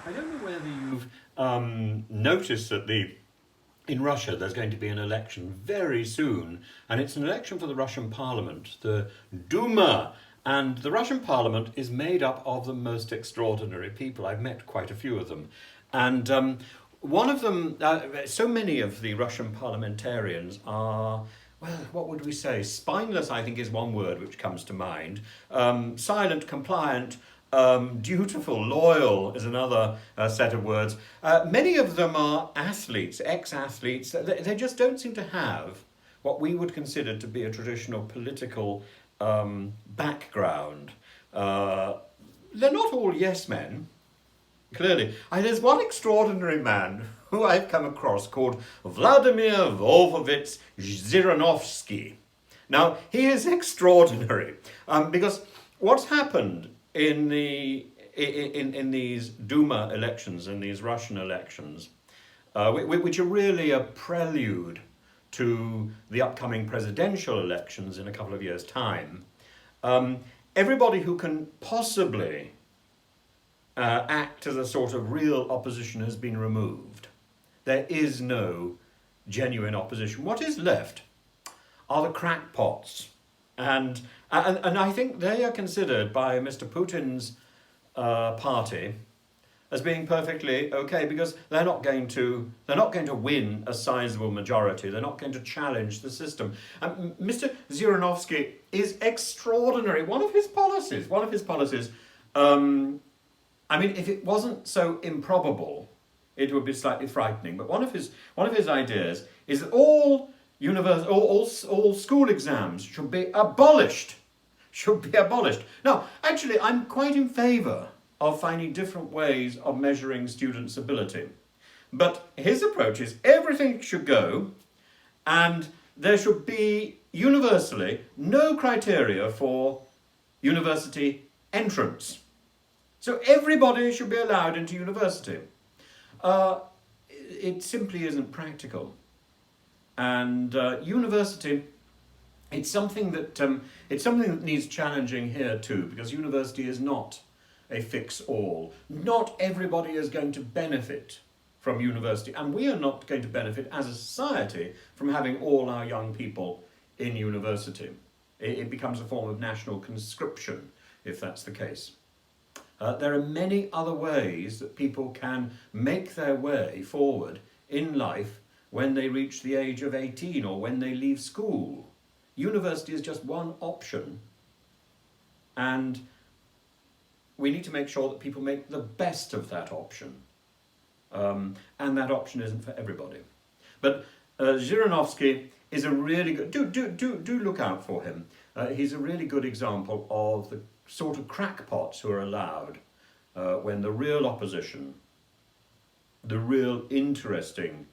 I don't know whether you've noticed that in Russia there's going to be an election very soon, and it's an election for the Russian parliament, the Duma. And the Russian parliament is made up of the most extraordinary people. I've met quite a few of them. And one of them, so many of the Russian parliamentarians are, well, what would we say? Spineless, I think, is one word which comes to mind. Silent, compliant, dutiful, loyal is another set of words. Many of them are athletes, ex-athletes. They just don't seem to have what we would consider to be a traditional political background. They're not all yes men, clearly. There's one extraordinary man who I've come across called Vladimir Lvovich Zhirinovsky. Now, he is extraordinary because what's happened in these Duma elections, in these Russian elections, which are really a prelude to the upcoming presidential elections in a couple of years' time, everybody who can possibly act as a sort of real opposition has been removed. There is no genuine opposition. What is left are the crackpots. And I think they are considered by Mr. Putin's party as being perfectly okay, because they're not going to win a sizable majority. They're not going to challenge the system. Mr. Zhirinovsky is extraordinary. One of his policies. I mean, if it wasn't so improbable, it would be slightly frightening. But one of his ideas is that all school exams should be abolished. Now, actually, I'm quite in favour of finding different ways of measuring students' ability. But his approach is everything should go, and there should be universally no criteria for university entrance. So everybody should be allowed into university. It simply isn't practical. And university, it's something that needs challenging here too, because university is not a fix-all. Not everybody is going to benefit from university, and we are not going to benefit as a society from having all our young people in university. It becomes a form of national conscription, if that's the case. There are many other ways that people can make their way forward in life when they reach the age of 18 or when they leave school. University is just one option, and we need to make sure that people make the best of that option. And that option isn't for everybody. But Zhirinovsky is a really good... Do look out for him. He's a really good example of the sort of crackpots who are allowed when the real opposition, the real interesting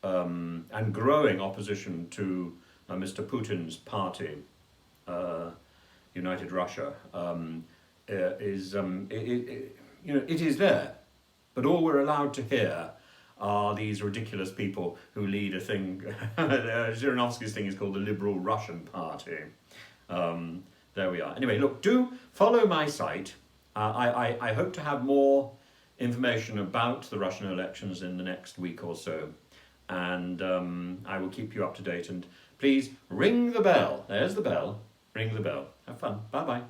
and growing opposition to Mr. Putin's party, United Russia, it is there. But all we're allowed to hear are these ridiculous people who lead a thing. Zhirinovsky's thing is called the Liberal Russian Party. There we are. Anyway, look, do follow my site. I hope to have more information about the Russian elections in the next week or so. And I will keep you up to date. And please ring the bell. There's the bell. Ring the bell. Have fun. Bye-bye.